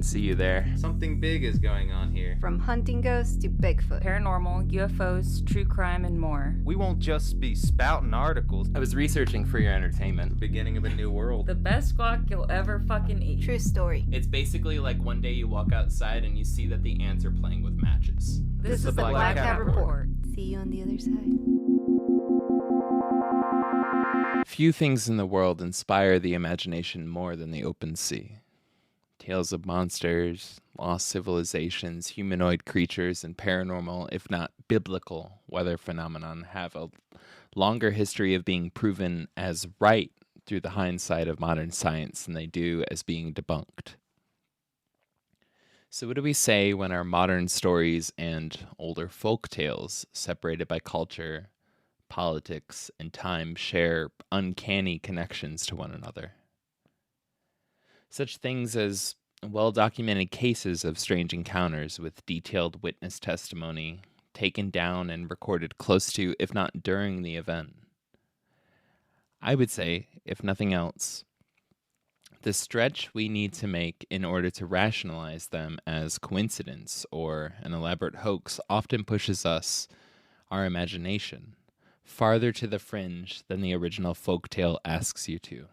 can see you there. Something big is going on here. From hunting ghosts to Bigfoot. Paranormal, UFOs, true crime, and more. We won't just be spouting articles. I was researching for your entertainment. The beginning of a new world. The best guac you'll ever fucking eat. True story. It's basically like one day you walk outside and you see that the ants are playing with matches. This is the Black Cat Report. Report. See you on the other side. Few things in the world inspire the imagination more than the open sea. Tales of monsters, lost civilizations, humanoid creatures, and paranormal, if not biblical, weather phenomenon have a longer history of being proven as right through the hindsight of modern science than they do as being debunked. So what do we say when our modern stories and older folk tales, separated by culture, politics, and time, share uncanny connections to one another? Such things as well-documented cases of strange encounters with detailed witness testimony taken down and recorded close to, if not during, the event. I would say, if nothing else, the stretch we need to make in order to rationalize them as coincidence or an elaborate hoax often pushes us, our imagination, farther to the fringe than the original folktale asks you to.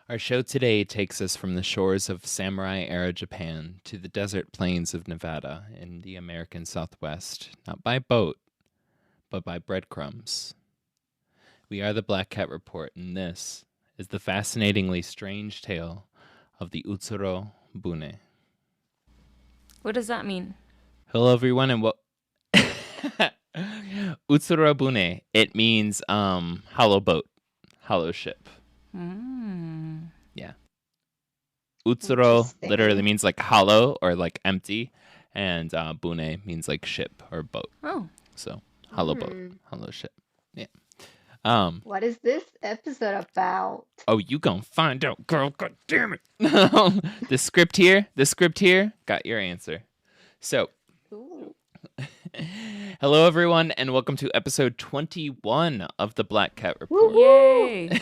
Our show today takes us from the shores of samurai-era Japan to the desert plains of Nevada in the American Southwest, not by boat, but by breadcrumbs. We are the Black Cat Report, and this is the fascinatingly strange tale of the Utsuro-Bune. What does that mean? Hello, everyone, and what... Utsuro-Bune, it means hollow boat, hollow ship. Yeah. Utsuro literally means like hollow or like empty, and bune means like ship or boat. Oh. So hollow boat, hollow ship. Yeah. What is this episode about? Oh, you gonna find out, girl. God damn it. The script here got your answer. So Ooh. hello, everyone, and welcome to episode 21 of the Black Cat Report. Yay!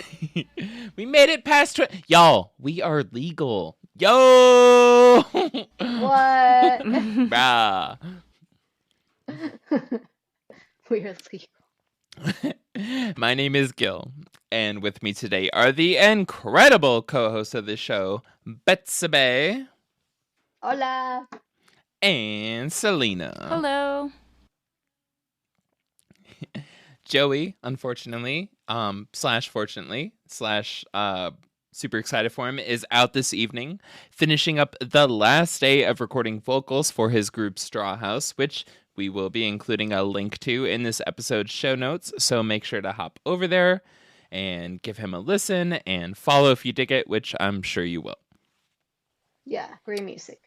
We made it past... Y'all, we are legal. Yo! What? Brah. We're legal. My name is Gil, and with me today are the incredible co-hosts of the show, Betsabe Hola. and Selena. Hello. Joey, unfortunately, fortunately, super excited for him, is out this evening, finishing up the last day of recording vocals for his group Straw House, which we will be including a link to in this episode's show notes, so make sure to hop over there and give him a listen and follow if you dig it, which I'm sure you will. Yeah, great music.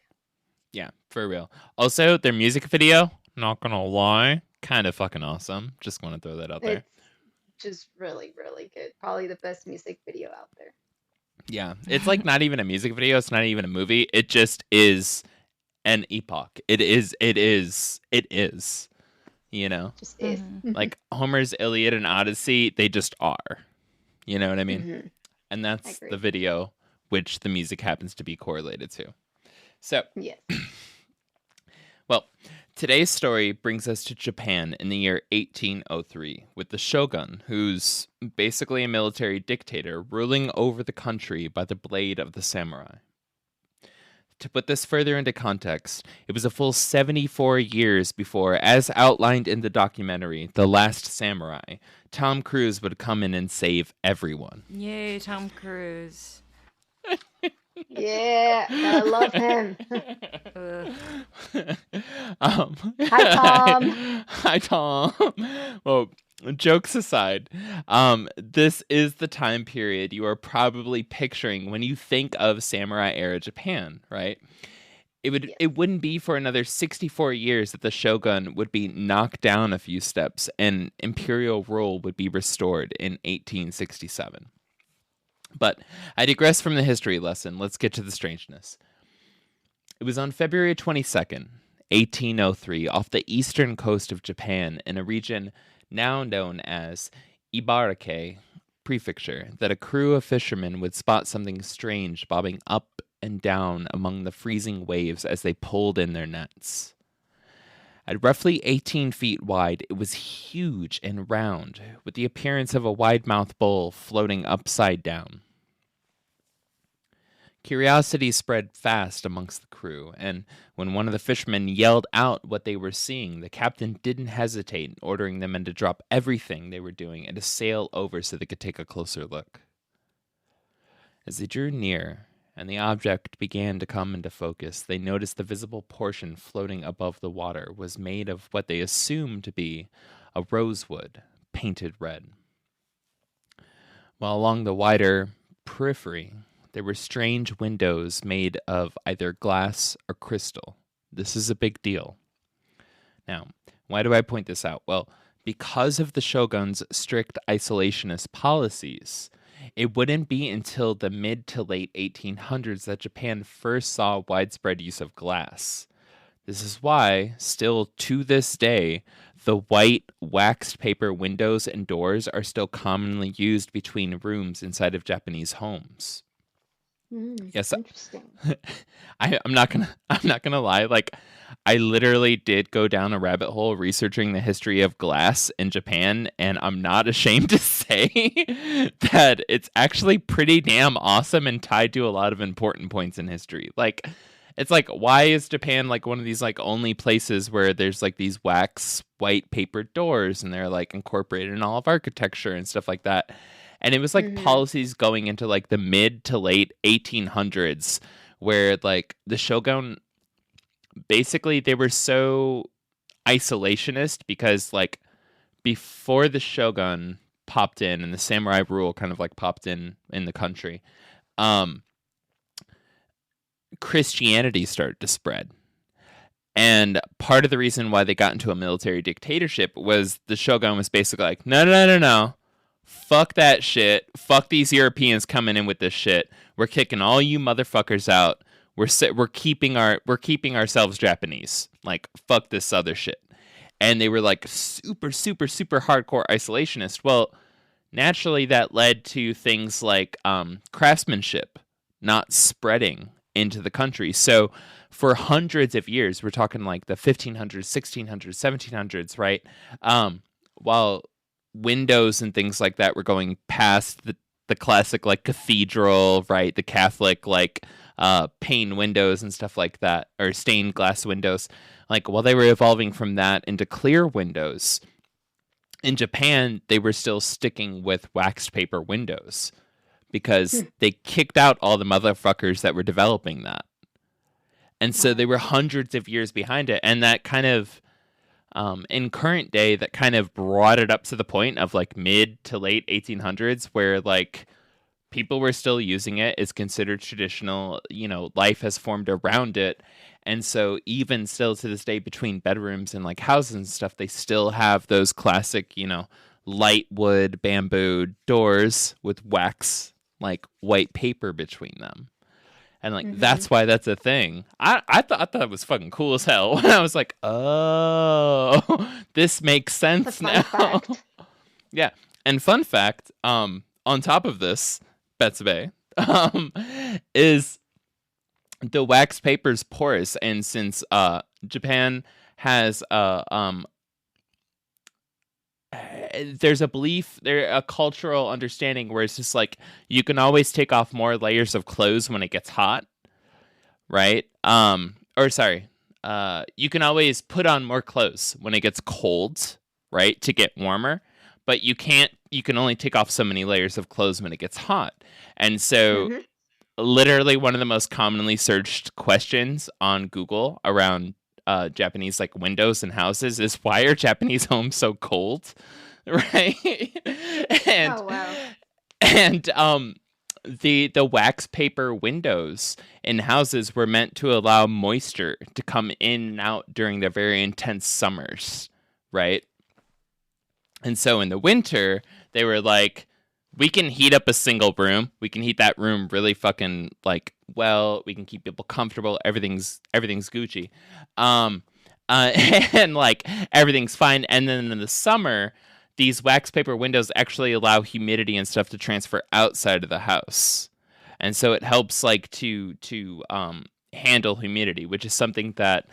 Yeah, for real. Also, their music video, not gonna lie, kind of fucking awesome. Just want to throw that out there. It's just really, really good. Probably the best music video out there. Yeah, it's like not even a music video. It's not even a movie. It just is an epoch. It is. You know? Just is. Like Homer's Iliad and Odyssey, they just are. You know what I mean? Mm-hmm. And that's agree. the video which the music happens to be correlated to. So, Yes. well, today's story brings us to Japan in the year 1803 with the shogun, who's basically a military dictator ruling over the country by the blade of the samurai. To put this further into context, it was a full 74 years before, as outlined in the documentary The Last Samurai, Tom Cruise would come in and save everyone. Yay, Tom Cruise. Yeah, I love him. Hi, Tom. Hi, Tom. Well, jokes aside, this is the time period you are probably picturing when you think of samurai-era Japan, right? It wouldn't be for another 64 years that the shogun would be knocked down a few steps and imperial rule would be restored in 1867. But I digress from the history lesson. Let's get to the strangeness. It was on February 22nd, 1803, off the eastern coast of Japan in a region now known as Ibaraki Prefecture, that a crew of fishermen would spot something strange bobbing up and down among the freezing waves as they pulled in their nets. At roughly 18 feet wide, it was huge and round, with the appearance of a wide-mouthed bull floating upside down. Curiosity spread fast amongst the crew, and when one of the fishermen yelled out what they were seeing, the captain didn't hesitate in ordering the men to drop everything they were doing and to sail over so they could take a closer look. As they drew near, and the object began to come into focus, they noticed the visible portion floating above the water was made of what they assumed to be a rosewood painted red. While along the wider periphery, there were strange windows made of either glass or crystal. This is a big deal. Now, why do I point this out? Well, because of the shogun's strict isolationist policies, it wouldn't be until the mid to late 1800s that Japan first saw widespread use of glass. This is why, still to this day, the white waxed paper windows and doors are still commonly used between rooms inside of Japanese homes. Yes, Interesting. I'm not gonna lie. Like, I literally did go down a rabbit hole researching the history of glass in Japan, and I'm not ashamed to say that it's actually pretty damn awesome and tied to a lot of important points in history. Like, it's like, why is Japan like one of these like only places where there's like these wax white paper doors and they're like incorporated in all of architecture and stuff like that? And it was like policies going into like the mid to late 1800s where like the shogun, basically they were so isolationist because like before the shogun popped in and the samurai rule kind of like popped in the country, Christianity started to spread. And part of the reason why they got into a military dictatorship was the shogun was basically like, no. Fuck that shit. Fuck these Europeans coming in with this shit. We're kicking all you motherfuckers out. We're keeping ourselves Japanese. Like, fuck this other shit. And they were like super hardcore isolationist. Well, naturally that led to things like craftsmanship not spreading into the country. So for hundreds of years, we're talking like the 1500s, 1600s, 1700s, right? While windows and things like that were going past the classic like cathedral, right? The Catholic like pane windows and stuff like that, or stained glass windows. Like while they were evolving from that into clear windows, in Japan they were still sticking with waxed paper windows because they kicked out all the motherfuckers that were developing that. And so they were hundreds of years behind it, and that kind of in current day, that kind of brought it up to the point of like mid to late 1800s where like people were still using it. It's considered traditional, life has formed around it. And so even still to this day between bedrooms and like houses and stuff, they still have those classic, light wood, bamboo doors with wax, like white paper between them. And like that's why that's a thing. I thought it was fucking cool as hell when I was like, oh, this makes sense now. Fact. Yeah. And fun fact, on top of this, Betsabe, is the wax paper's porous, and since Japan has there's a belief, a cultural understanding where it's just like you can always take off more layers of clothes when it gets hot, right? You can always put on more clothes when it gets cold, right? To get warmer, but you can only take off so many layers of clothes when it gets hot. And so literally one of the most commonly searched questions on Google around Japanese like windows and houses is, why are Japanese homes so cold? Right? And Oh, wow. and the wax paper windows in houses were meant to allow moisture to come in and out during the very intense summers, right? And so in the winter, they were like, we can heat up a single room. We can heat that room really fucking like well. We can keep people comfortable. Everything's Gucci. And like everything's fine. And then in the summer, these wax paper windows actually allow humidity and stuff to transfer outside of the house. and so it helps like to handle humidity, which is something that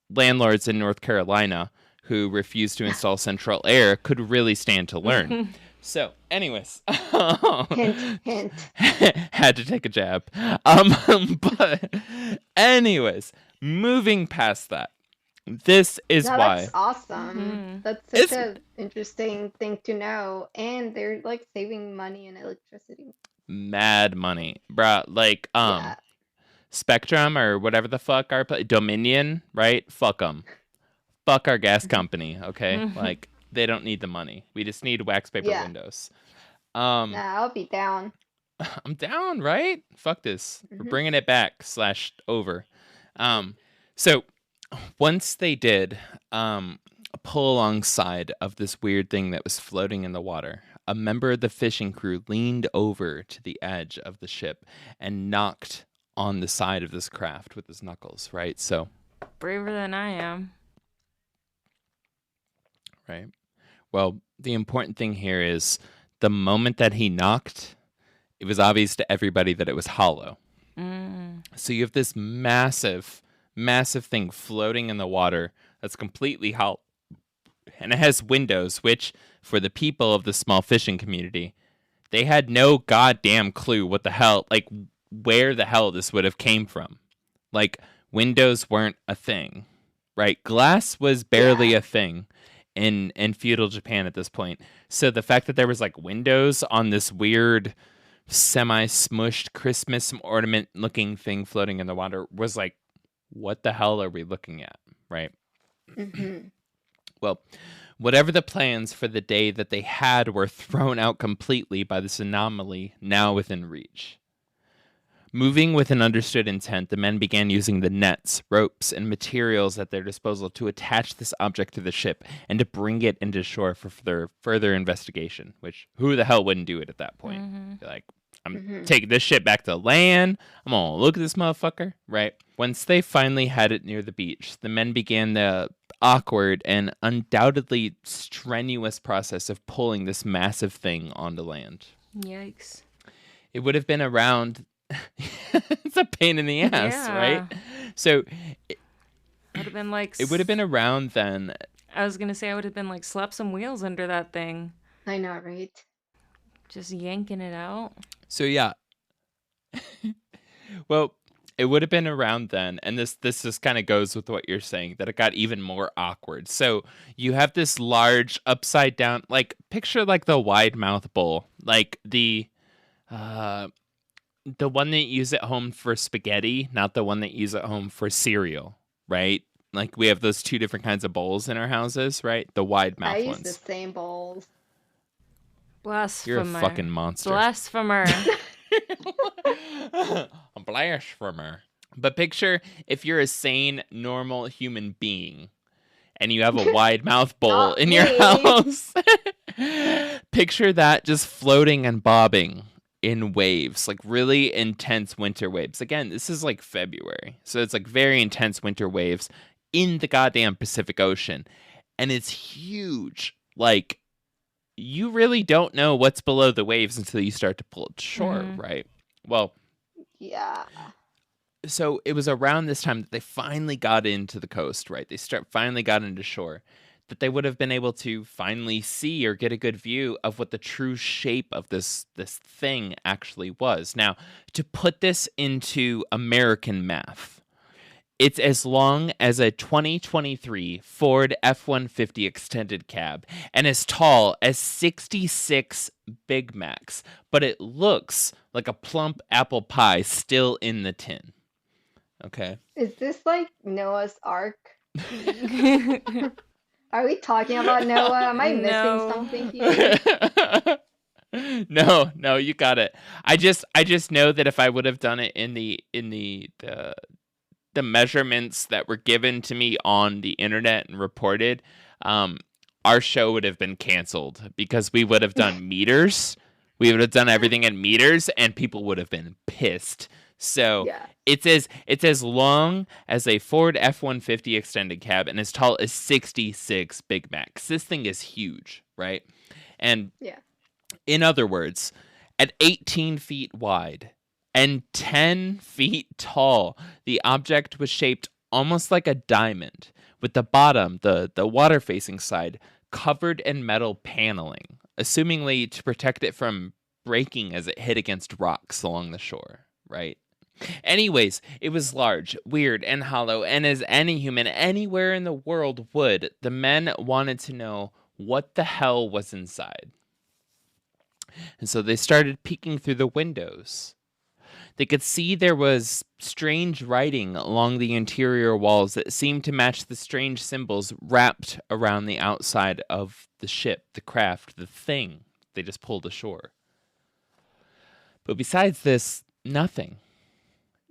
landlords in North Carolina who refused to install central air could really stand to learn. So, anyways, Hint, hint. had to take a jab. But anyways, moving past that, this is No, why that's awesome. That's such an interesting thing to know. And they're like saving money and electricity. mad money, bruh. Like, Yeah. Spectrum or whatever the fuck our Dominion, right? Fuck them. Fuck our gas company, okay? Like, they don't need the money. We just need wax paper Yeah. windows. Nah, I'll be down. I'm down, right? Fuck this. We're bringing it back / over. So once they did pull alongside of this weird thing that was floating in the water, a member of the fishing crew leaned over to the edge of the ship and knocked on the side of this craft with his knuckles, right? So Braver than I am. right. Well, the important thing here is the moment that he knocked, it was obvious to everybody that it was hollow. So you have this massive, massive thing floating in the water that's completely hollow. And it has windows, which, for the people of the small fishing community, they had no goddamn clue what the hell, like, where the hell this would have came from. Like, windows weren't a thing, right? Glass was barely a thing in feudal Japan at this point. So the fact that there was like windows on this weird semi-smushed Christmas ornament looking thing floating in the water was like, what the hell are we looking at, right? Well, whatever the plans for the day that they had were thrown out completely by this anomaly now within reach. Moving with an understood intent, the men began using the nets, ropes, and materials at their disposal to attach this object to the ship and to bring it into shore for further investigation, which who the hell wouldn't do it at that point? Like, I'm taking this ship back to land. I'm going to look at this motherfucker, right? Once they finally had it near the beach, the men began the awkward and undoubtedly strenuous process of pulling this massive thing onto land. Yikes. It would have been around... it's a pain in the ass, right? So would have been like it would have been around then. I was gonna say I would have been like slap some wheels under that thing. I know, right? Just yanking it out. So yeah. Well, it would have been around then, and this just kind of goes with what you're saying, that it got even more awkward. So you have this large upside down, like picture like the wide mouth bowl, like the one that you use at home for spaghetti, not the one that you use at home for cereal, right? Like we have those two different kinds of bowls in our houses, right? The wide mouth I ones. use the same bowls. Blasphemer. You're a fucking monster. Blasphemer. A blasphemer. But picture if you're a sane, normal human being and you have a wide mouth bowl Not in your me. house. Picture that just floating and bobbing in waves, like really intense winter waves. Again, this is like February, so it's like very intense winter waves in the goddamn Pacific Ocean, and it's huge. Like, you really don't know what's below the waves until you start to pull it to shore, right? Well, Yeah. so it was around this time that they finally got into the coast, right? They finally got into shore, that they would have been able to finally see or get a good view of what the true shape of this thing actually was. Now, to put this into American math, it's as long as a 2023 Ford F-150 extended cab and as tall as 66 Big Macs, but it looks like a plump apple pie still in the tin. Okay. Is this like Noah's Ark? Are we talking about Noah? Am I No. missing something here? No, you got it. I just know that if I would have done it in the measurements that were given to me on the internet and reported, our show would have been canceled because we would have done meters. We would have done everything in meters, and people would have been pissed. So Yeah. it's as long as a Ford F-150 extended cab and as tall as 66 Big Macs. This thing is huge, right? And Yeah. in other words, At 18 feet wide and 10 feet tall, the object was shaped almost like a diamond, with the bottom, the water-facing side, covered in metal paneling, assumingly to protect it from breaking as it hit against rocks along the shore, right? Anyways, it was large, weird, and hollow, and as any human anywhere in the world would, the men wanted to know what the hell was inside. And so they started peeking through the windows. They could see there was strange writing along the interior walls that seemed to match the strange symbols wrapped around the outside of the ship, the craft, the thing they just pulled ashore. But besides this, nothing.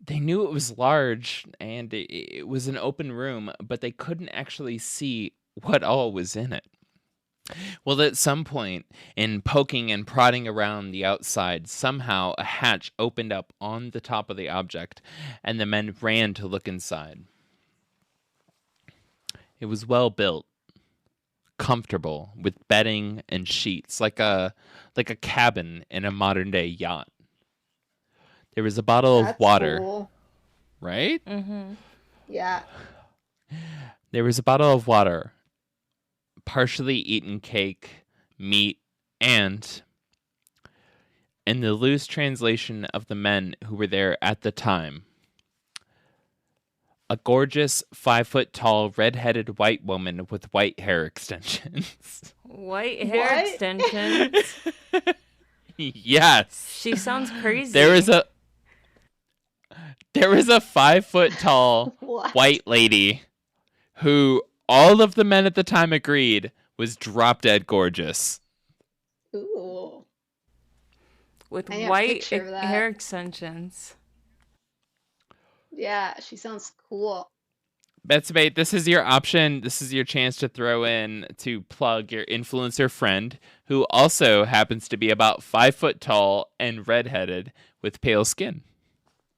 They knew it was large and it was an open room, but they couldn't actually see what all was in it. Well, at some point, in poking and prodding around the outside, somehow a hatch opened up on the top of the object, and the men ran to look inside. It was well built, comfortable, with bedding and sheets, like a cabin in a modern-day yacht. There was a bottle of water, cool. Right? Mm-hmm. Yeah. There was a bottle of water, partially eaten cake, meat, and, in the loose translation of the men who were there at the time, a gorgeous 5-foot-tall, red-headed white woman with white hair extensions. White hair What? extensions. Yes. She sounds crazy. There was a 5-foot-tall What? white lady who all of the men at the time agreed was drop dead gorgeous. Ooh. with I need a white picture of that. hair extensions. Yeah, she sounds cool. Betsy, this is your option. This is your chance to throw in to plug your influencer friend, who also happens to be about 5 foot tall and redheaded with pale skin.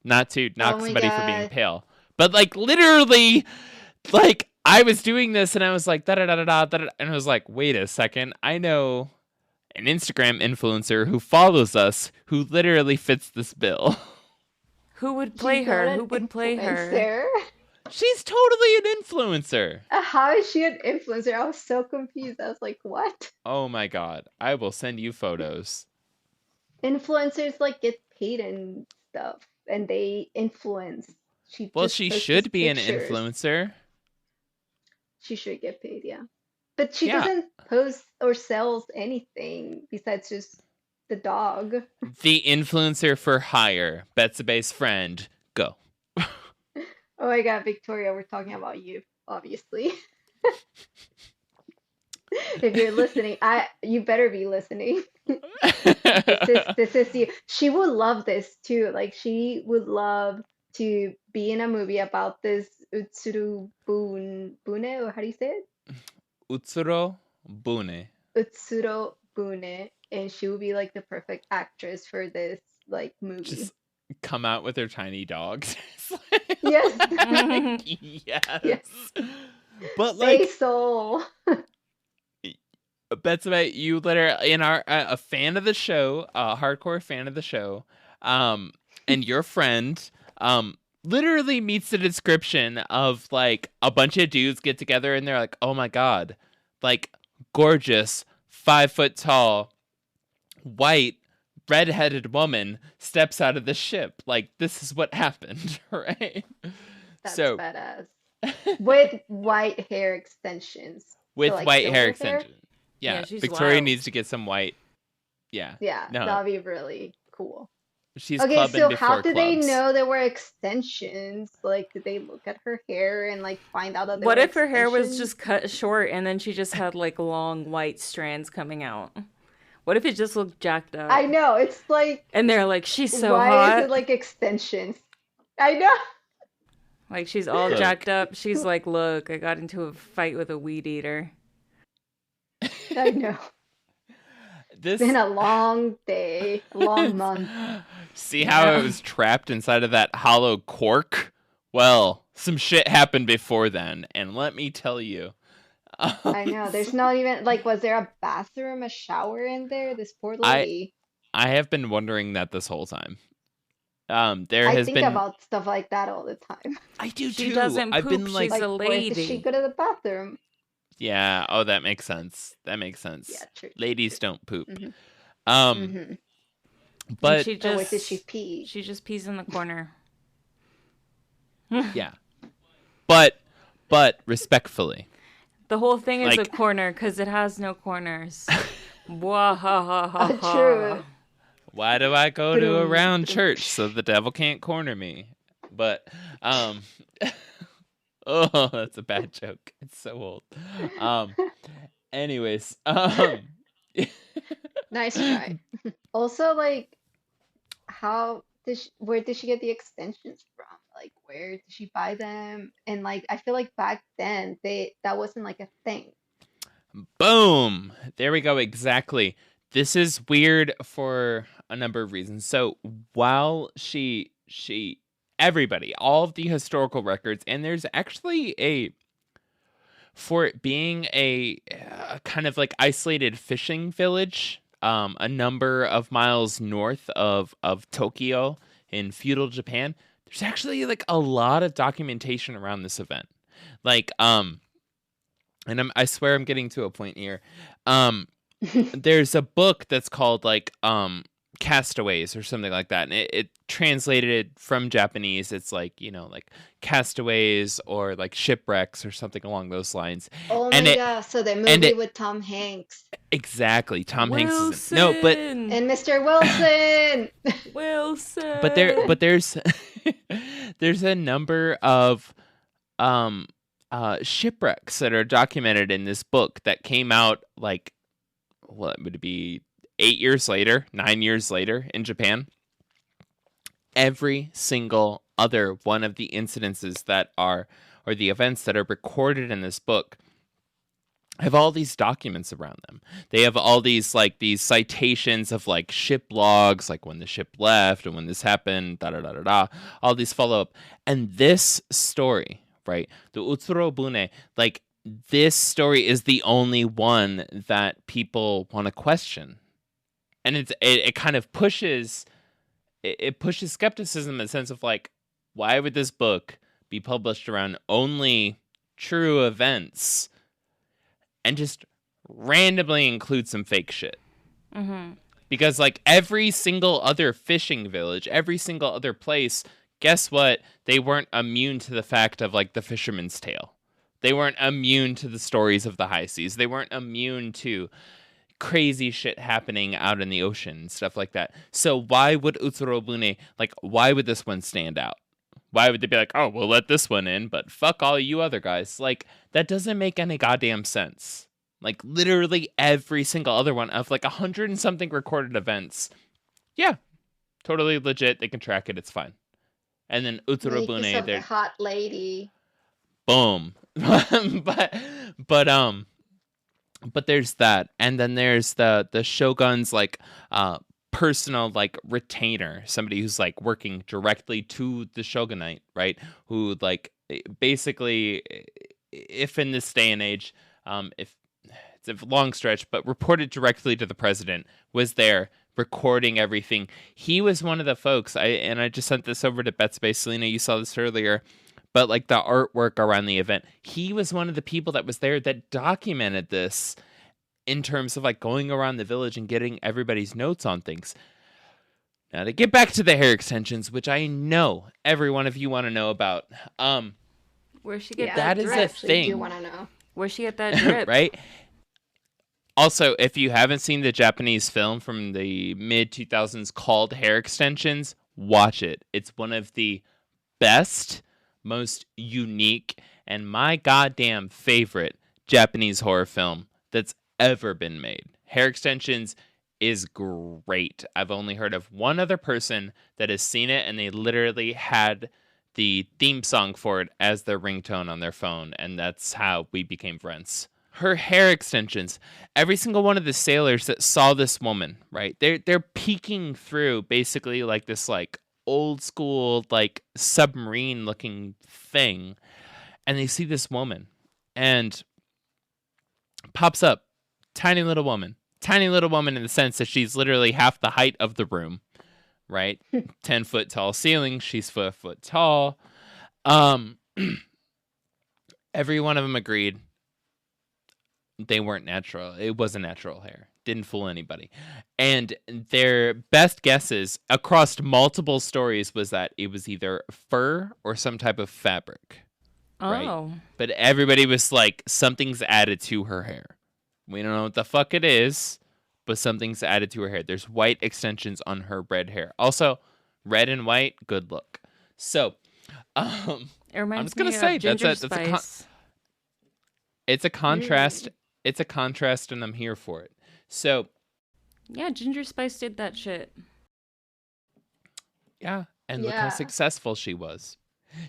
Not to knock Oh my somebody for being God. pale, but like literally, like I was doing this and I was like da da da da da da, and I was like, wait a second, I know an Instagram influencer who follows us who literally fits this bill. Who would play She's her? not Who an would play her? influencer. She's totally an influencer. How is she an influencer? I was so confused. I was like, what? Oh my god, I will send you photos. Influencers like get paid and stuff, and they influence. She Well, just she posts should be an pictures. influencer. She should get paid, yeah. But she Yeah. doesn't post or sells anything besides just the dog. The influencer for hire, Betsabe's friend. Go. Oh my God, Victoria, we're talking about you, obviously. If you're listening, you better be listening. This is you. She would love this too. Like she would love to be in a movie about this Utsuro-Bune, or how do you say it? Utsuro-Bune. Utsuro-Bune, and she would be like the perfect actress for this like movie. Just come out with her tiny dogs. Yes. Yes. Yes. But like, Basil. Betsabe, you literally in our a fan of the show, a hardcore fan of the show, and your friend, literally meets the description of like a bunch of dudes get together and they're like, oh my god, like gorgeous 5 foot tall, white, red-headed woman steps out of the ship. Like this is what happened, right? That's So badass. With white hair extensions. with So, like, white hair silver hair? extension. Yeah, Yeah, she's Victoria wild. needs to get some white. Yeah, Yeah, no, that'd be really cool. she's Okay, clubbing so before how did they clubs. know there were extensions? Like, did they look at her hair and like find out that there What were if her hair was extensions? just cut short and then she just had like long white strands coming out? What if it just looked jacked up? I know, it's like, And they're like, she's so why hot. is it like extensions? I know. Like she's all Look. jacked up. She's like, look, I got into a fight with a weed eater. I know. This It's been a long day, a long month. See how Yeah. it was trapped inside of that hollow cork? Well, some shit happened before then, and let me tell you. I know. There's not even like, was there a bathroom, a shower in there? This poor I- lady. I have been wondering that this whole time. There I has think been. about stuff like that all the time. I do She too. doesn't I've poop. been like, She's Like, a where did she lady. go to the bathroom? yeah. Oh, that makes sense. That makes sense. Yeah, true. Ladies don't poop. Mm-hmm. Um, Mm-hmm. And but she But where did she just pee? she just pees in the corner. yeah. But respectfully, The whole thing is a Like- corner because it has no corners. Wah ha ha ha ha. True. why do I go to a Ba-dum, round ba-dum. church so the devil can't corner me? But oh, that's a bad joke. It's so old. Anyways, Nice try. Also, like, where did she get the extensions from? Like, where did she buy them? And like, I feel like back then that wasn't like a thing. Boom. There we go. Exactly. This is weird for a number of reasons. So while she everybody, all of the historical records, and there's actually for it being a kind of like isolated fishing village, a number of miles north of Tokyo in feudal Japan, there's actually like a lot of documentation around this event. Like, and I swear I'm getting to a point here. There's a book that's called like Castaways or something like that, and it translated from Japanese. It's like like castaways or like shipwrecks or something along those lines. Oh And my God! So the movie with Tom Hanks Exactly, Tom Hanks is Wilson. no, but and Mr. Wilson. Wilson. but there's there's a number of shipwrecks that are documented in this book that came out like what would it be 8 years later, 9 years later in Japan. Every single other one of the incidences that are or the events that are recorded in this book have all these documents around them. They have all these citations of like ship logs, like when the ship left and when this happened, da da da da da. All these follow up, and this story, right, the Utsuro-Bune, like this story is the only one that people want to question, and it kind of pushes skepticism in the sense of like, why would this book be published around only true events? And just randomly include some fake shit. Mm-hmm. Because, like, every single other fishing village, every single other place, guess what? They weren't immune to the fact of, like, the fisherman's tale. They weren't immune to the stories of the high seas. They weren't immune to crazy shit happening out in the ocean and stuff like that. So why would Utsuro-Bune, like, why would this one stand out? Why would they be like, oh, we'll let this one in, but fuck all you other guys? Like, that doesn't make any goddamn sense. Like, literally every single other one of like 100 and something recorded events. Yeah, totally legit. They can track it. It's fine. And then Make Utsuro-Bune, yourself a they're hot lady. boom. but there's that. And then there's the shogun's like personal like retainer, somebody who's like working directly to the shogunate, right? Who like basically, if in this day and age, if it's a long stretch, but reported directly to the president, was there recording everything. He was one of the folks. I just sent this over to Betspace. Selena, you saw this earlier, but like the artwork around the event, he was one of the people that was there that documented this in terms of like going around the village and getting everybody's notes on things. Now to get back to the hair extensions, which I know every one of you want to know about. Where'd she get Yeah, that that is drip? a Actually, do thing. want to know? Where'd she get that drip? Right? Also, if you haven't seen the Japanese film from the mid 2000s called Hair Extensions, watch it. It's one of the best, most unique, and my goddamn favorite Japanese horror film that's ever been made. Hair Extensions is great. I've only heard of one other person that has seen it, and they literally had the theme song for it as their ringtone on their phone, and that's how we became friends. Her hair extensions, every single one of the sailors that saw this woman, right? They're peeking through basically like this like old school like submarine looking thing, and they see this woman and pops up, tiny little woman, tiny little woman in the sense that she's literally half the height of the room, right? 10-foot tall ceiling. She's 4 foot tall. Every one of them agreed they weren't natural. It wasn't natural hair. Didn't fool anybody. And their best guesses across multiple stories was that it was either fur or some type of fabric. Right? Oh. But everybody was like, something's added to her hair. We don't know what the fuck it is, but something's added to her hair. There's white extensions on her red hair. Also, red and white, good look. So, It reminds I'm just gonna me say of Ginger that's Spice. it's a contrast. It's a contrast, and I'm here for it. So, Yeah, Ginger Spice did that shit. yeah, and look Yeah. how successful she was.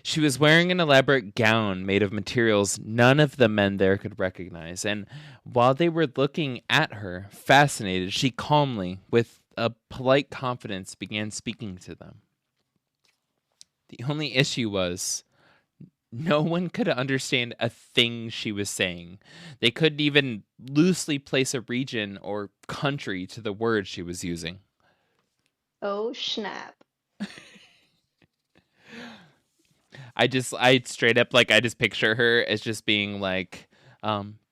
She was wearing an elaborate gown made of materials none of the men there could recognize, and while they were looking at her, fascinated, she calmly, with a polite confidence, began speaking to them. The only issue was no one could understand a thing she was saying. They couldn't even loosely place a region or country to the word she was using. Oh, snap. I straight up, like, I just picture her as just being like,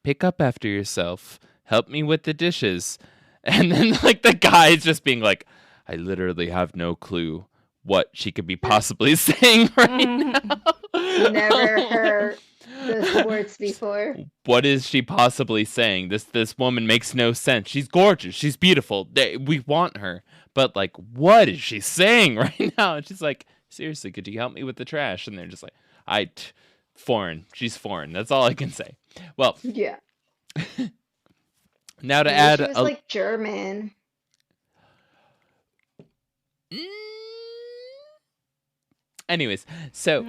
pick up after yourself, help me with the dishes. And then, like, the guy's just being like, I literally have no clue what she could be possibly saying right now. Never heard those words before. What is she possibly saying? This woman makes no sense. She's gorgeous. She's beautiful. We want her. But, like, what is she saying right now? And she's like, seriously, could you help me with the trash? And they're just like, foreign. She's foreign. That's all I can say. Well, Yeah. now to Maybe add she was like German. Anyways, so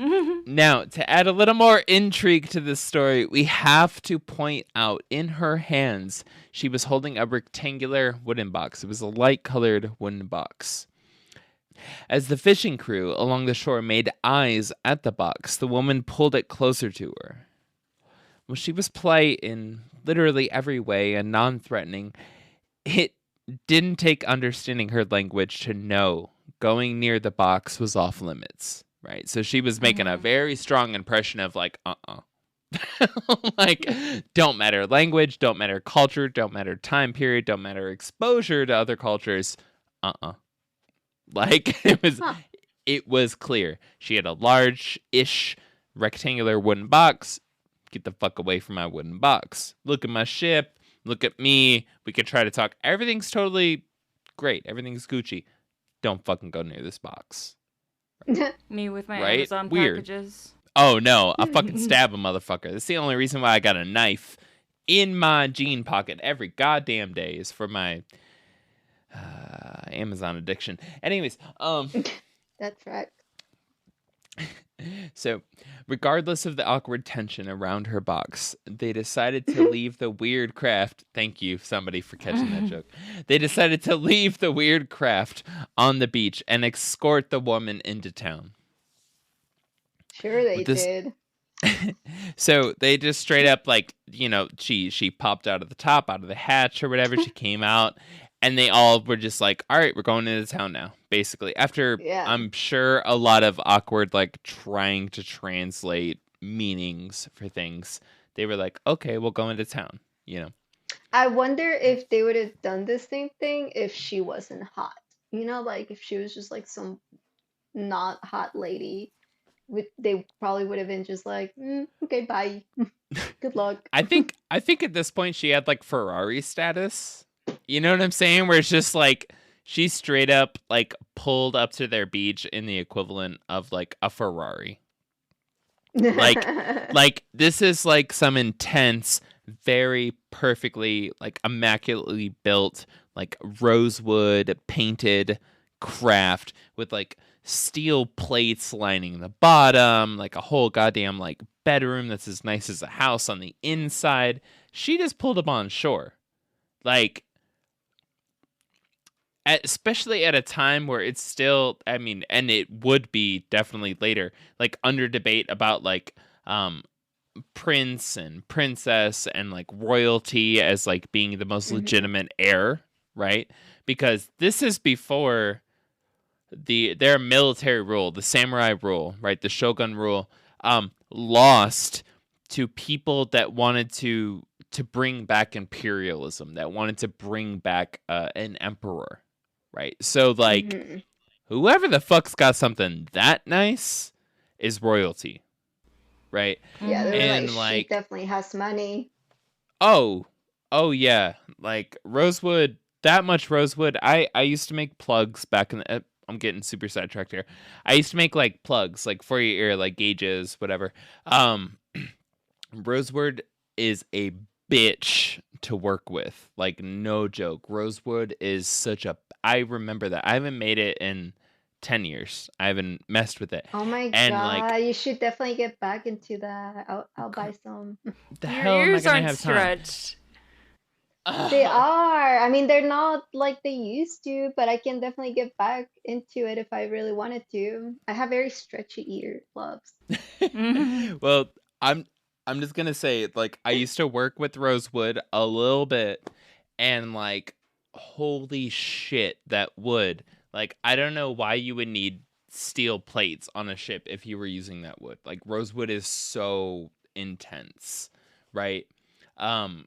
now to add a little more intrigue to this story, we have to point out in her hands, she was holding a rectangular wooden box. It was a light-colored wooden box. As the fishing crew along the shore made eyes at the box, the woman pulled it closer to her. Well, she was polite in literally every way and non-threatening. It didn't take understanding her language to know going near the box was off limits, right? So she was making a very strong impression of like, like, don't matter language, don't matter culture, don't matter time period, don't matter exposure to other cultures, Like, it was clear. She had a large-ish rectangular wooden box. Get the fuck away from my wooden box. Look at my ship. Look at me. We could try to talk. Everything's totally great. Everything's Gucci. Don't fucking go near this box. Me with my Right? Amazon Weird. packages. Oh, no. I'll fucking stab a motherfucker. That's the only reason why I got a knife in my jean pocket every goddamn day is for my Amazon addiction. Anyways, That's right. so regardless of the awkward tension around her box, they decided to leave the weird craft. Thank you, somebody, for catching that joke. They decided to leave the weird craft on the beach and escort the woman into town. Sure they This- did. So they just straight up, like, you know, she popped out of the top, out of the hatch or whatever. She came out. And they all were just like, all right, we're going into town now, basically. After, Yeah. I'm sure, a lot of awkward, like, trying to translate meanings for things, they were like, okay, we'll go into town, you know? I wonder if they would have done the same thing if she wasn't hot. You know, like if she was just like some not hot lady, they probably would have been just like, okay, bye. Good luck. I think at this point she had, like, Ferrari status. You know what I'm saying? Where it's just like she straight up like pulled up to their beach in the equivalent of like a Ferrari. Like this is like some intense, very perfectly like immaculately built, like rosewood painted craft with like steel plates lining the bottom, like a whole goddamn like bedroom that's as nice as a house on the inside. She just pulled up on shore. Like, especially at a time where it's still, I mean, and it would be definitely later, like under debate about like prince and princess and like royalty as like being the most Mm-hmm. legitimate heir, right? Because this is before their military rule, the samurai rule, right? The shogun rule, lost to people that wanted to bring back imperialism, that wanted to bring back an emperor, right? So like Mm-hmm. whoever the fuck's got something that nice is royalty, right? Yeah, they were like, And she like, definitely has money. oh, oh yeah, like rosewood, that much rosewood. I used to make plugs back in the. I'm getting super sidetracked here. I used to make like plugs, like for your ear, like gauges, whatever. Um, rosewood is a bitch to work with. Like no joke. Rosewood is such a. I remember that. I haven't made it in 10 years. I haven't messed with it, Oh my and like, God, you should definitely get back into that. I'll buy some. the Your hell am I ears gonna aren't have time? stretched. They are. I mean, they're not like they used to, but I can definitely get back into it if I really wanted to. I have very stretchy ear gloves. Well, I'm I'm just gonna say, like, I used to work with rosewood a little bit, and like, holy shit, that wood. Like, I don't know why you would need steel plates on a ship if you were using that wood. Like, rosewood is so intense, right? Um,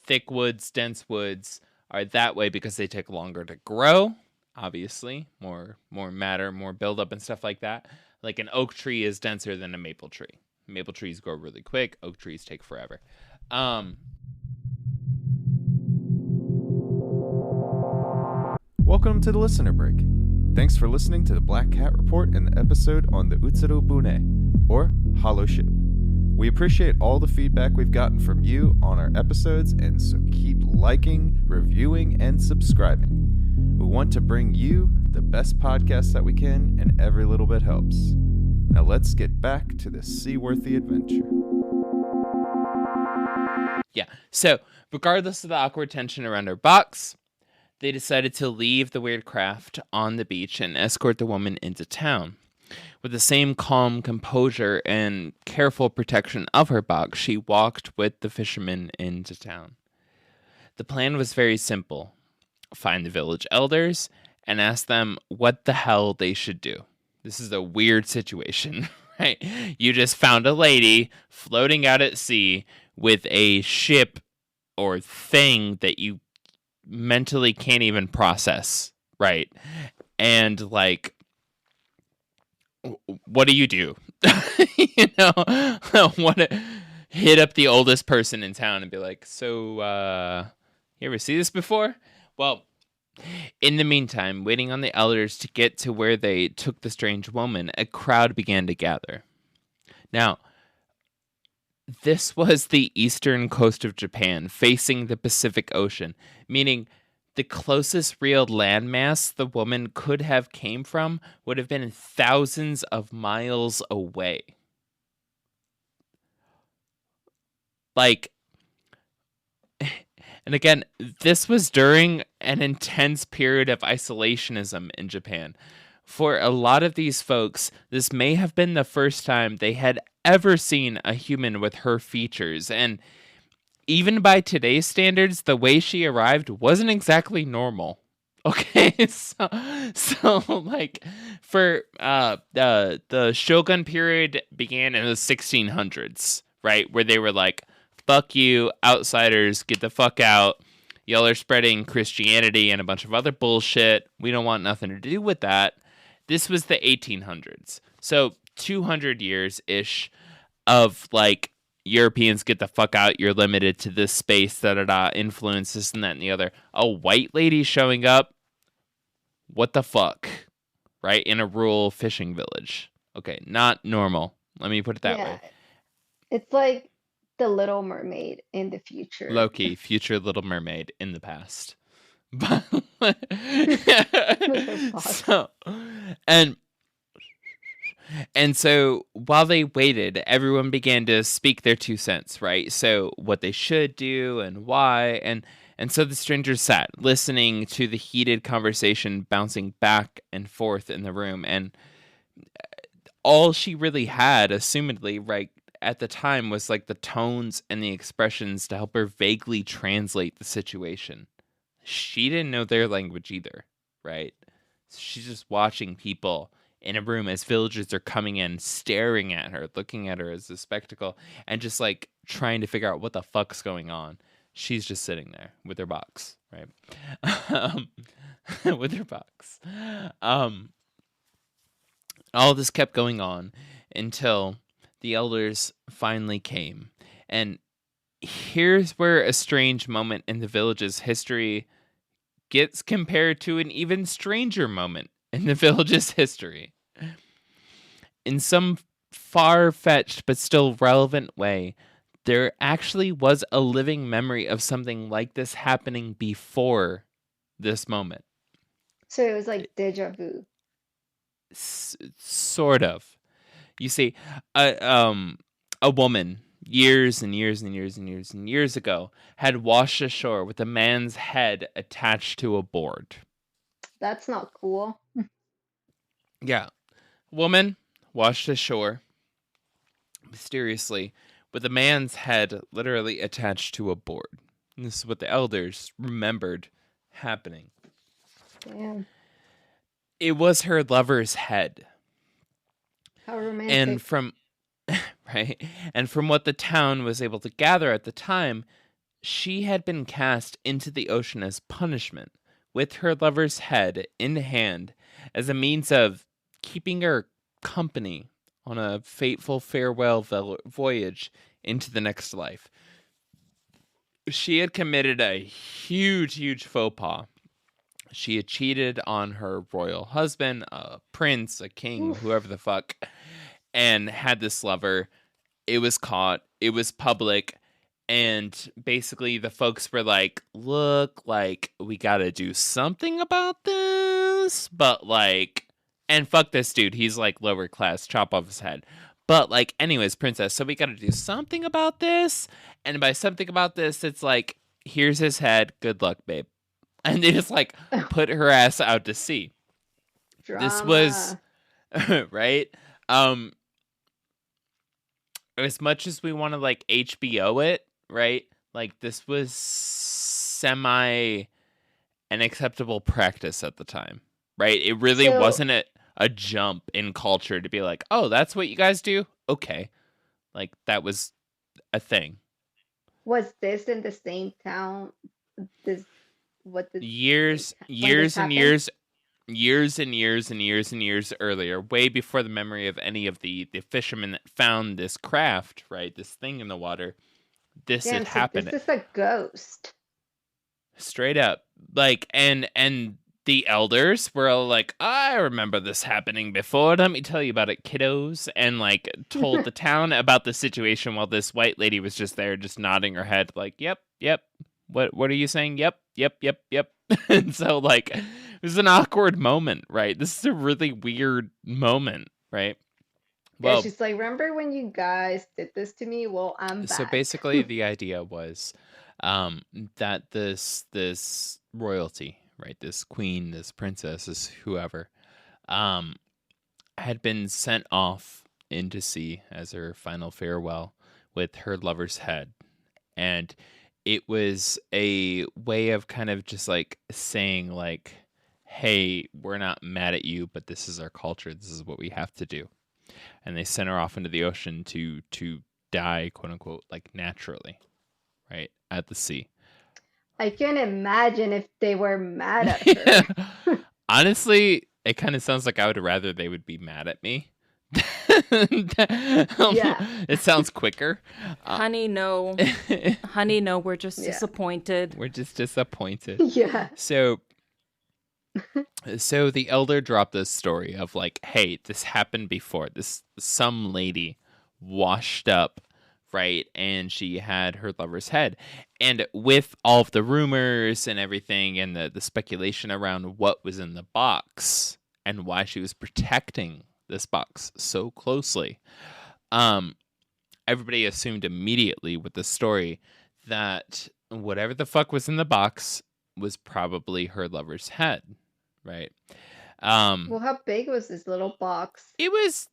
thick woods, dense woods are that way because they take longer to grow. Obviously, more matter, more buildup, and stuff like that. Like an oak tree is denser than a maple tree. Maple trees grow really quick. Oak trees take forever. Um, Welcome to the listener break. Thanks for listening to the Black Cat Report and the episode on the Utsuro-Bune, or Hollow Ship. We appreciate all the feedback we've gotten from you on our episodes, and so keep liking, reviewing, and subscribing. We want to bring you the best podcast that we can, and every little bit helps. Now let's get back to this seaworthy adventure. yeah. So, regardless of the awkward tension around our box, they decided to leave the weird craft on the beach and escort the woman into town. With the same calm composure and careful protection of her box, she walked with the fishermen into town. The plan was very simple: find the village elders and ask them what the hell they should do. This is a weird situation, right? You just found a lady floating out at sea with a ship or thing that you mentally can't even process, right? And like, what do you do? You know, what? Hit up the oldest person in town and be like, so, you ever see this before? Well, in the meantime, waiting on the elders to get to where they took the strange woman, a crowd began to gather. Now, this was the eastern coast of Japan, facing the Pacific Ocean, meaning the closest real landmass the woman could have came from would have been thousands of miles away. Like, and again, this was during an intense period of isolationism in Japan. For a lot of these folks, this may have been the first time they had ever seen a human with her features. And even by today's standards, the way she arrived wasn't exactly normal. Okay, so like for the Shogun period began in the 1600s, right? Where they were like, fuck you, outsiders, get the fuck out. Y'all are spreading Christianity and a bunch of other bullshit. We don't want nothing to do with that. This was the 1800s. So 200 years-ish of like, Europeans get the fuck out, you're limited to this space, da-da-da, influence, this and that and the other. A white lady showing up, what the fuck? Right? In a rural fishing village. Okay, not normal. Let me put it that way. It's like the Little Mermaid in the future. Loki, future Little Mermaid in the past. so, and so while they waited, everyone began to speak their 2 cents, right? So what they should do and why, and so the strangers sat, listening to the heated conversation bouncing back and forth in the room, and all she really had, assumedly, right, at the time was like the tones and the expressions to help her vaguely translate the situation. She didn't know their language either, right? So she's just watching people in a room as villagers are coming in, staring at her, looking at her as a spectacle, and just like trying to figure out what the fuck's going on. She's just sitting there with her box, right? With her box. All this kept going on until the elders finally came. And here's where a strange moment in the village's history gets compared to an even stranger moment in the village's history. In some far-fetched but still relevant way, there actually was a living memory of something like this happening before this moment. So it was like deja vu. Sort of. You see, a woman years and years and years and years and years ago had washed ashore with a man's head attached to a board. That's not cool. Yeah. Woman washed ashore mysteriously with a man's head literally attached to a board. And this is what the elders remembered happening. Damn. It was her lover's head. How romantic. And from right, and from what the town was able to gather at the time, she had been cast into the ocean as punishment, with her lover's head in hand, as a means of keeping her company on a fateful farewell voyage into the next life. She had committed a huge faux pas. She had cheated on her royal husband, a prince, a king, whoever the fuck, and had this lover. It was caught. It was public. And basically the folks were like, look, like, we gotta do something about this. But like, and fuck this dude. He's like lower class. Chop off his head. But like, anyways, princess, so we gotta do something about this. And by something about this, it's like, here's his head. Good luck, babe. And they just like put her ass out to sea. Drama. This was right. As much as we want to like HBO it, right? Like this was semi an acceptable practice at the time, right? It really wasn't a jump in culture to be like, oh, that's what you guys do? Okay. Like that was a thing. Was this in the same town? Years and years earlier, way before the memory of any of the fishermen that found this craft, right? This thing in the water. This had happened. This is a ghost. Straight up. Like, and the elders were all like, I remember this happening before. Let me tell you about it, kiddos. And like told the town about the situation while this white lady was just there, just nodding her head like, yep. What are you saying? Yep. And so like it was an awkward moment, right? This is a really weird moment, right? Well, yeah, she's like, remember when you guys did this to me? Well, I'm back. So basically the idea was that this royalty, right? This queen, this princess, this whoever, had been sent off into sea as her final farewell with her lover's head. And it was a way of kind of just like saying like, hey, we're not mad at you, but this is our culture. This is what we have to do. And they sent her off into the ocean to die, quote unquote, like naturally, right? At the sea. I can imagine if they were mad at her. Honestly, it kind of sounds like I would rather they would be mad at me. Yeah. It sounds quicker. Honey, no. Honey, no, we're just disappointed. We're just disappointed. Yeah. So the elder dropped this story of like, hey, this happened before. Some lady washed up, right? And she had her lover's head. And with all of the rumors and everything and the speculation around what was in the box and why she was protecting this box so closely, everybody assumed immediately with the story that whatever the fuck was in the box was probably her lover's head, right? Well, how big was this little box? It was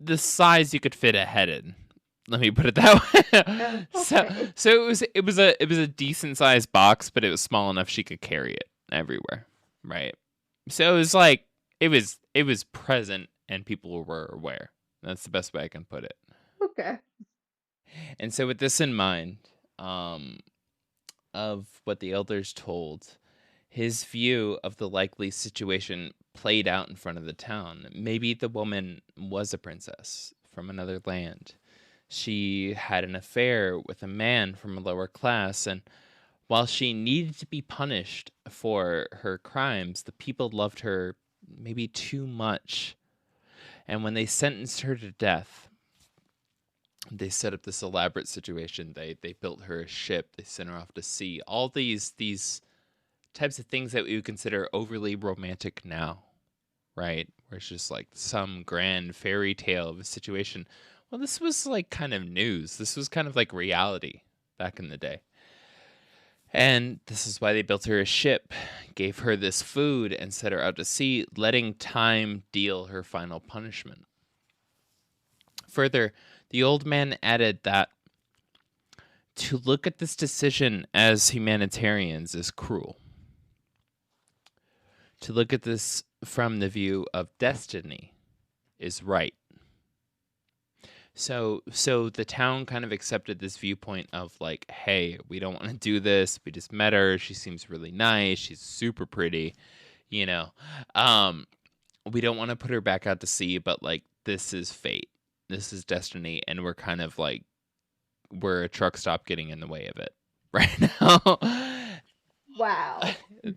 the size you could fit a head in. Let me put it that way. Okay. So it was a decent sized box, but it was small enough she could carry it everywhere, right? So it was like it was present and people were aware. That's the best way I can put it. Okay. And so with this in mind, of what the elders told, his view of the likely situation played out in front of the town. Maybe the woman was a princess from another land. She had an affair with a man from a lower class, and while she needed to be punished for her crimes, the people loved her maybe too much. And when they sentenced her to death, they set up this elaborate situation. They built her a ship. They sent her off to sea. All these types of things that we would consider overly romantic now, right? Where it's just like some grand fairy tale of a situation. Well, this was like kind of news. This was kind of like reality back in the day. And this is why they built her a ship, gave her this food, and set her out to sea, letting time deal her final punishment. Further, the old man added that to look at this decision as humanitarians is cruel. To look at this from the view of destiny is right. So the town kind of accepted this viewpoint of like, hey, we don't want to do this. We just met her. She seems really nice. She's super pretty, you know. We don't want to put her back out to sea, but like this is fate. This is destiny, and we're kind of like we're a truck stop getting in the way of it right now. Wow.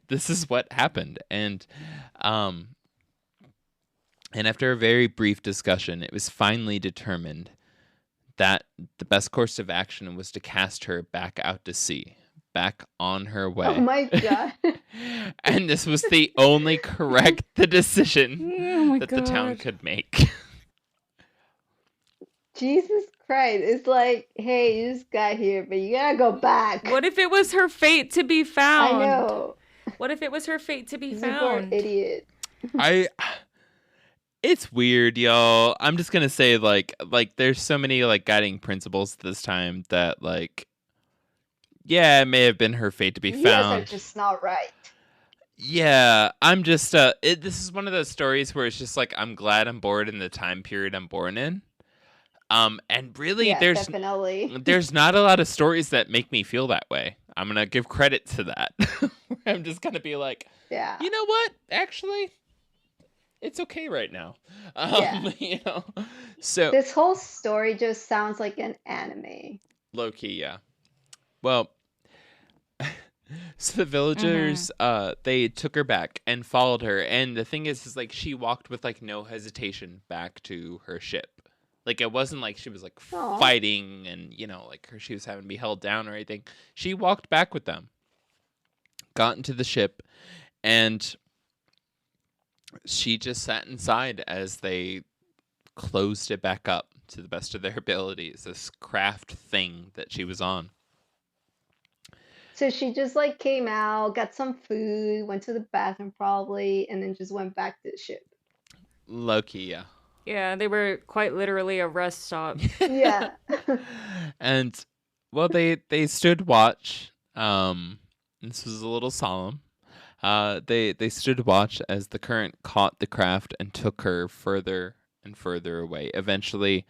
This is what happened, and after a very brief discussion, it was finally determined that the best course of action was to cast her back out to sea, back on her way. Oh my god. And this was the only correct decision that the town could make. Jesus Christ. It's like, hey, you just got here, but you gotta go back. What if it was her fate to be I found? know. What if it was her fate to be People are found? idiot. It's weird, y'all. I'm just gonna say, like, there's so many like guiding principles this time that, like, yeah, it may have been her fate to be You guys found. are just not right. Yeah, I'm just this is one of those stories where it's just like I'm glad I'm born in the time period I'm born in. And really, Yeah, there's definitely. there's not a lot of stories that make me feel that way. I'm gonna give credit to that. I'm just gonna be like, Yeah. you know what? Actually, it's okay right now. Yeah. You know, so This whole story just sounds like an anime. low key, yeah. Well, so the villagers, they took her back and followed her, and the thing is like she walked with like no hesitation back to her ship. Like it wasn't like she was like Aw. fighting and you know like she was having to be held down or anything. She walked back with them, got into the ship, and she just sat inside as they closed it back up to the best of their abilities. This craft thing that she was on. So she just like came out, got some food, went to the bathroom probably, and then just went back to the ship. Low key, yeah. Yeah, they were quite literally a rest stop. Yeah. And well, they stood watch. This was a little solemn. They stood watch as the current caught the craft and took her further and further away, eventually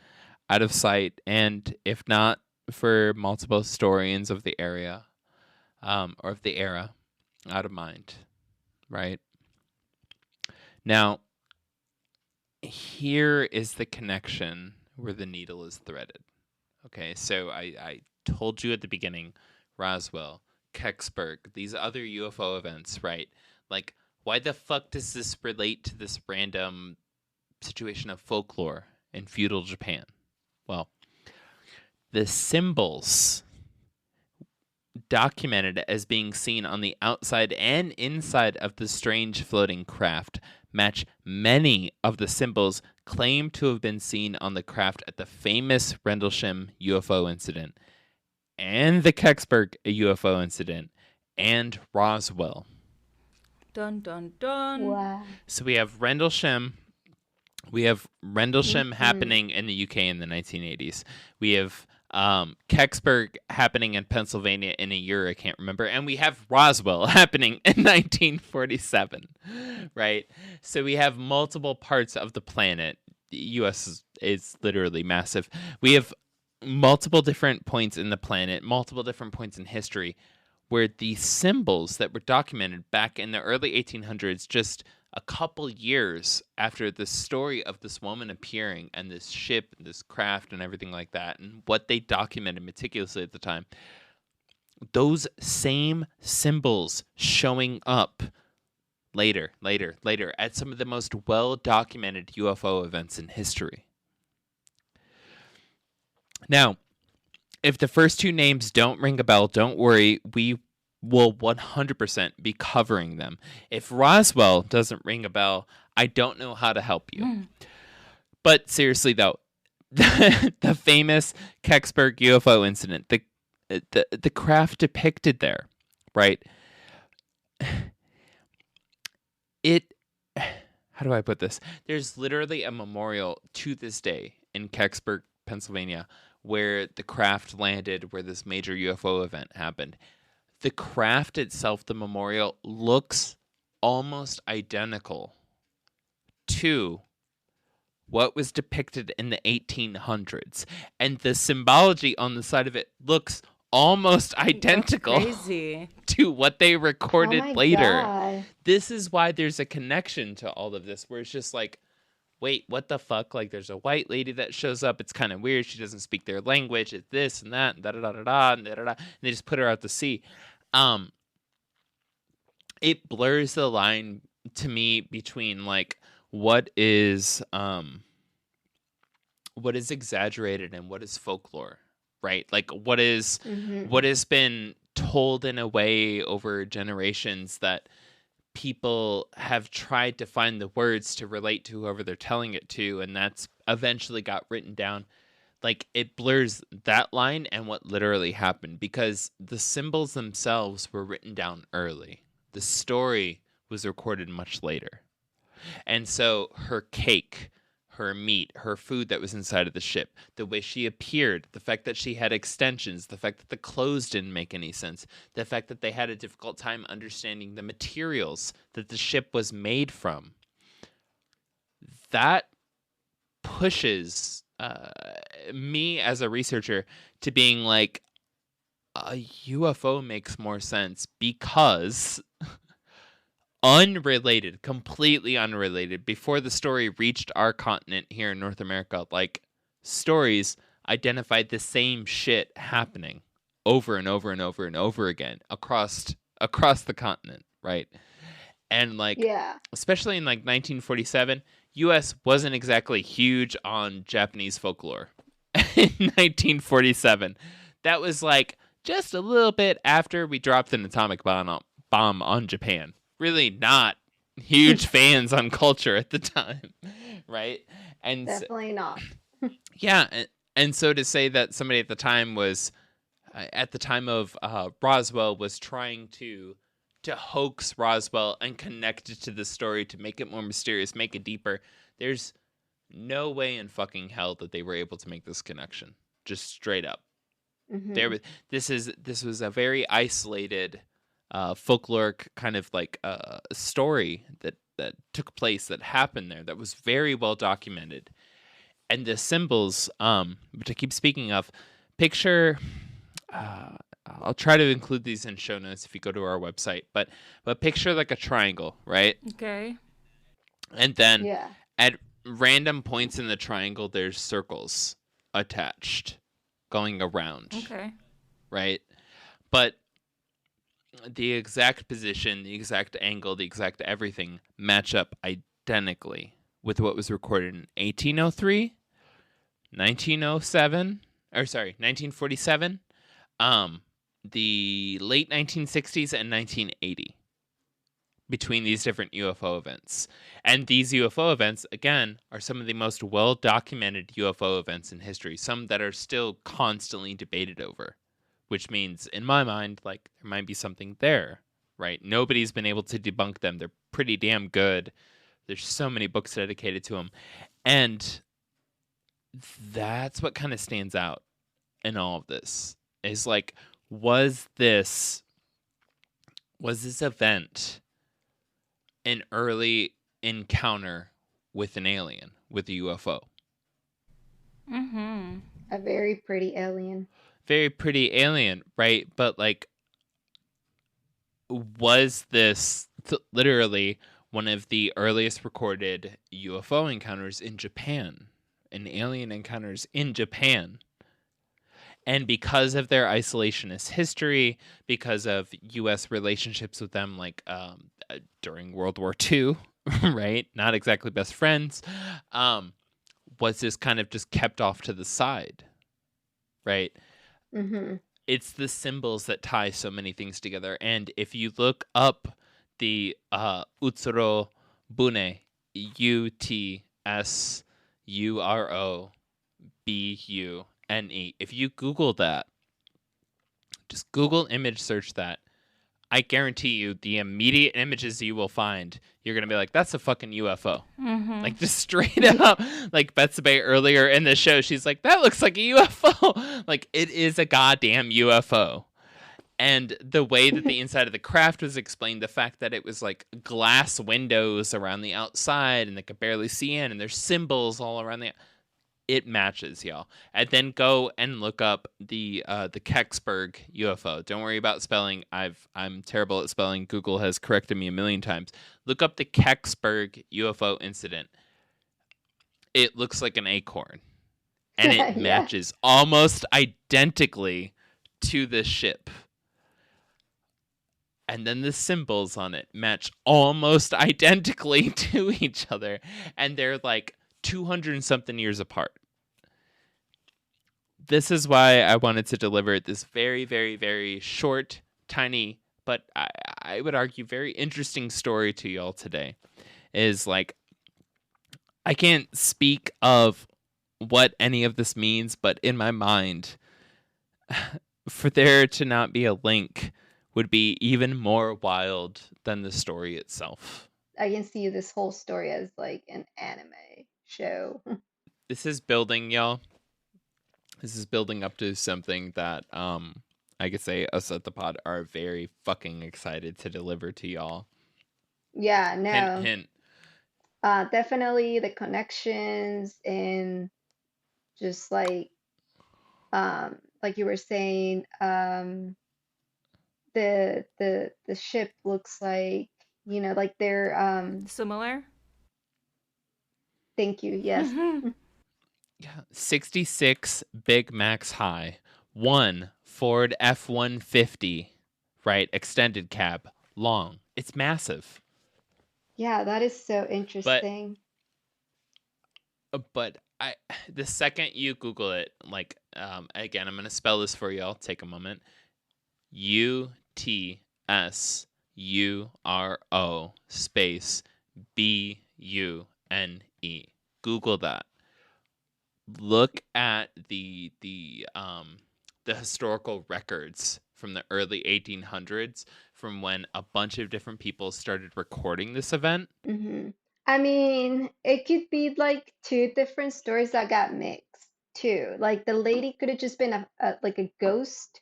out of sight, and if not for multiple historians of the area, or of the era, out of mind. Right? Now, here is the connection where the needle is threaded. Okay, so I told you at the beginning, Roswell, Kecksburg, these other UFO events, right? Like, why the fuck does this relate to this random situation of folklore in feudal Japan? Well, the symbols documented as being seen on the outside and inside of the strange floating craft match many of the symbols claimed to have been seen on the craft at the famous Rendlesham UFO incident and the Kecksburg UFO incident and Roswell. Dun dun dun. Wow. So we have Rendlesham We have Rendlesham Mhm. happening in the UK in the 1980s. We have Kecksburg happening in Pennsylvania in a year I can't remember, and we have Roswell happening in 1947, right? So we have multiple parts of the planet. The U.S. is literally massive. We have multiple different points in the planet, multiple different points in history, where the symbols that were documented back in the early 1800s, just a couple years after the story of this woman appearing and this ship, and this craft, and everything like that, and what they documented meticulously at the time, those same symbols showing up later at some of the most well-documented UFO events in history. Now, if the first two names don't ring a bell, don't worry. We will 100% be covering them. If Roswell doesn't ring a bell, I don't know how to help you. But seriously, though, the famous Kecksburg UFO incident, the craft depicted there, right? How do I put this? There's literally a memorial to this day in Kecksburg, Pennsylvania, where the craft landed, where this major UFO event happened. The craft itself, the memorial, looks almost identical to what was depicted in the 1800s. And the symbology on the side of it looks almost identical Crazy. to what they Oh recorded my later. God. This is why there's a connection to all of this, where it's just like, wait, what the fuck? Like, there's a white lady that shows up. It's kind of weird. She doesn't speak their language. It's this and that, and da da da da da, and da da da. And they just put her out to sea. It blurs the line to me between like what is exaggerated and what is folklore, right? Like what has been told in a way over generations that people have tried to find the words to relate to whoever they're telling it to, and that's eventually got written down. Like, it blurs that line and what literally happened, because the symbols themselves were written down early. The story was recorded much later. And so her cake, her meat, her food that was inside of the ship, the way she appeared, the fact that she had extensions, the fact that the clothes didn't make any sense, the fact that they had a difficult time understanding the materials that the ship was made from, that pushes me as a researcher to being like, a UFO makes more sense because unrelated, completely unrelated, before the story reached our continent here in North America, like, stories identified the same shit happening over and over and over and over again across the continent, right? And like, Yeah. especially in like 1947, US wasn't exactly huge on Japanese folklore. In 1947, that was like just a little bit after we dropped an atomic bomb on Japan. Really not huge fans on culture at the time, right? And Definitely not. yeah, and so to say that somebody at the time was, at the time of Roswell, was trying to hoax Roswell and connect it to the story to make it more mysterious, make it deeper, there's no way in fucking hell that they were able to make this connection. Just straight up. Mhm. This was a very isolated folkloric kind of like story that took place, that happened there, that was very well documented. And the symbols, which I keep speaking of, picture, I'll try to include these in show notes if you go to our website, but picture like a triangle, right? Okay. And then Yeah. at random points in the triangle, there's circles attached going around, Okay. right? But the exact position, the exact angle, the exact everything match up identically with what was recorded in 1803, 1907, or sorry, 1947, the late 1960s, and 1980, between these different UFO events. And these UFO events, again, are some of the most well-documented UFO events in history, some that are still constantly debated over, which means, in my mind, like, there might be something there, right? Nobody's been able to debunk them. They're pretty damn good There's so many books dedicated to him. And that's what kind of stands out in all of this. Is like, was this event an early encounter with an alien, with a UFO? Mm-hmm. A very pretty alien. Very pretty alien, right? But like, was this literally one of the earliest recorded UFO encounters in Japan? An alien encounters in Japan. And because of their isolationist history, because of U.S. relationships with them, like during World War II, right? Not exactly best friends. Was this kind of just kept off to the side, right? Mm-hmm. It's the symbols that tie so many things together. And if you look up the Utsuro-Bune, Utsuro-Bune, if you Google that, just Google image search that, I guarantee you the immediate images you will find, you're going to be like, that's a fucking UFO. Mm-hmm. Like, just straight up. Like, Betsabe earlier in the show, she's like, that looks like a UFO. Like, it is a goddamn UFO. And the way that the inside of the craft was explained, the fact that it was like glass windows around the outside and they could barely see in, and there's symbols all around it matches, y'all. And then go and look up the Kecksburg UFO. Don't worry about spelling. I'm terrible at spelling. Google has corrected me a million times. Look up the Kecksburg UFO incident. It looks like an acorn, and it Yeah. matches almost identically to the ship. And then the symbols on it match almost identically to each other, and they're like 200 and something years apart. This is why I wanted to deliver this very, very, very short, tiny, but I would argue very interesting story to y'all today. Is like, I can't speak of what any of this means, but in my mind, for there to not be a link would be even more wild than the story itself. I can see this whole story as like an anime show. This is building, y'all. This is building up to something that I could say us at the pod are very fucking excited to deliver to y'all. Yeah, no. Hint, hint. Definitely the connections and just like you were saying, the ship looks like, like they're Similar? thank you, yes. Mm-hmm. Yeah, 66 Big Macs high, 1 Ford F-150, right? Extended cab, long. It's massive. Yeah, that is so interesting. But the second you Google it, like, again, I'm gonna spell this for y'all. Take a moment. Utsuro space Bune. Google that. Look at the historical records from the early 1800s, from when a bunch of different people started recording this event. Hmm. I mean, it could be like two different stories that got mixed too. Like the lady could have just been like a ghost,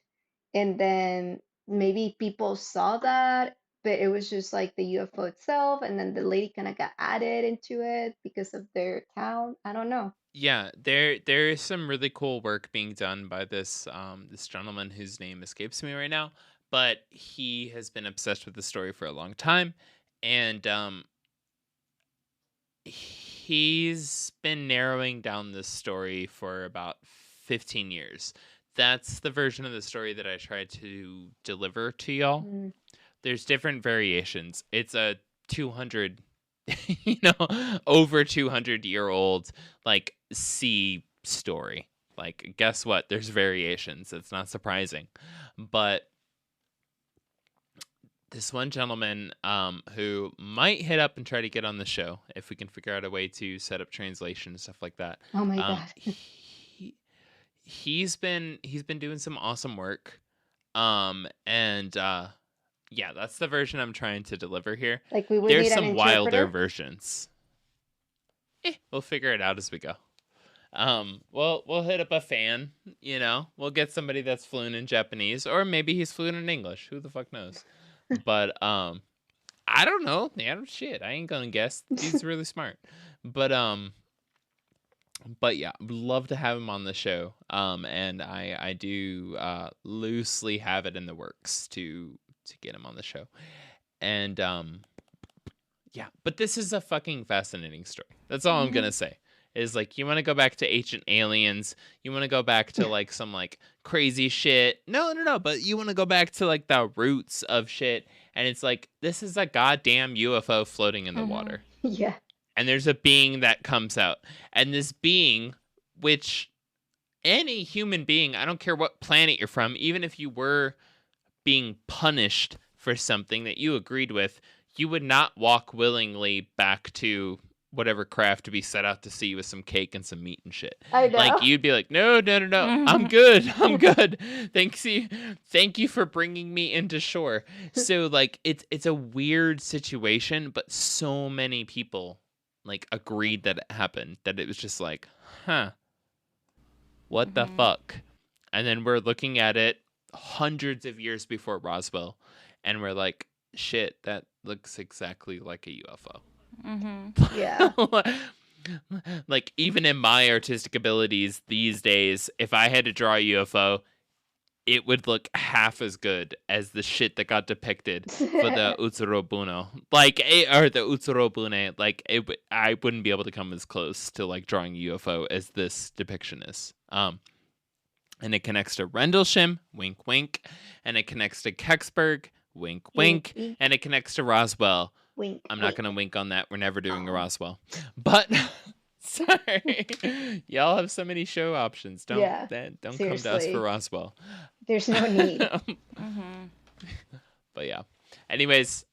and then maybe people saw that, but it was just like the UFO itself, and then the lady kind of got added into it because of their town. I don't know. Yeah, there is some really cool work being done by this this gentleman whose name escapes me right now, but he has been obsessed with the story for a long time, and he's been narrowing down this story for about 15 years. That's the version of the story that I tried to deliver to y'all. Mm. There's different variations. It's a 200 over 200-year-old like sea story. Like, guess what? There's variations. It's not surprising. But this one gentleman who might hit up and try to get on the show if we can figure out a way to set up translation and stuff like that. Oh my God. He's been doing some awesome work. Yeah, that's the version I'm trying to deliver here. Like we would There's need an some wilder interpreter. versions. we'll figure it out as we go. We'll hit up a fan, we'll get somebody that's fluent in Japanese, or maybe he's fluent in English. Who the fuck knows? But, I don't know. Yeah, shit. I ain't gonna guess. He's really smart. But yeah, would love to have him on the show. And I do loosely have it in the works to get him on the show. And yeah, but this is a fucking fascinating story. That's all I'm gonna say. Is like, you want to go back to ancient aliens, you want to go back to like some like crazy shit. No, but you want to go back to like the roots of shit. And it's like, this is a goddamn UFO floating in the water. Yeah. And there's a being that comes out. And this being, which any human being, I don't care what planet you're from, even if you were being punished for something that you agreed with, you would not walk willingly back to whatever craft to be set out to sea with some cake and some meat and shit. I know. Like, you'd be like, no, I'm good. Thank you for bringing me into shore. So like, it's a weird situation, but so many people like agreed that it happened, that it was just like, what the fuck? And then we're looking at it hundreds of years before Roswell, and we're like, shit, that looks exactly like a UFO. Yeah. Like, even in my artistic abilities these days, if I had to draw a UFO, it would look half as good as the shit that got depicted for the Utsuro-Bune. Or the Utsuro-Bune. Like, I wouldn't be able to come as close to like drawing a UFO as this depiction is. And it connects to Rendlesham, wink wink, and it connects to Kecksburg, wink wink, and it connects to Roswell. Wink. I'm not going to wink on that. We're never doing a Roswell. But, sorry. Y'all have so many show options. Don't come to us seriously. for Roswell. There's no need. But yeah. Anyways,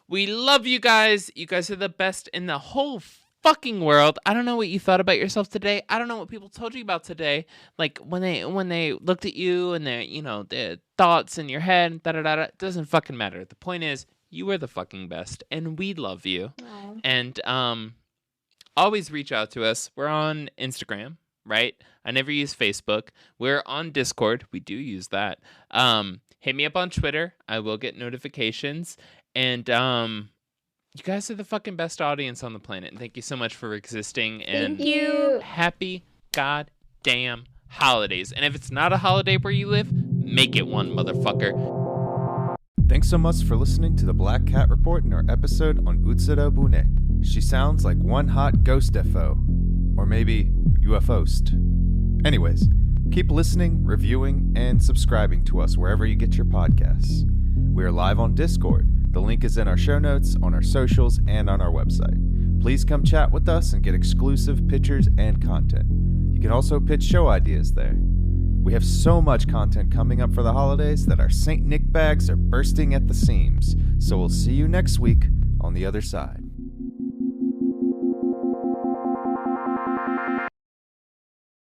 we love you guys. You guys are the best in the whole fucking world. I don't know what you thought about yourself today. I don't know what people told you about today. Like, when they looked at you and their thoughts in your head, it doesn't fucking matter. The point is, you are the fucking best, and we love you. Aww. And always reach out to us. We're on Instagram, right? I never use Facebook. We're on Discord. We do use that. Hit me up on Twitter. I will get notifications. And you guys are the fucking best audience on the planet. And thank you so much for existing. And Thank you. happy goddamn holidays. And if it's not a holiday where you live, make it one, motherfucker. Thanks so much for listening to the Black Cat Report in our episode on Utsuro-Bune. She sounds like one hot ghost FO. Or maybe UFOst. Anyways, keep listening, reviewing, and subscribing to us wherever you get your podcasts. We are live on Discord. The link is in our show notes, on our socials, and on our website. Please come chat with us and get exclusive pictures and content. You can also pitch show ideas there. We have so much content coming up for the holidays that our St. Nick bags are bursting at the seams. So we'll see you next week on the other side.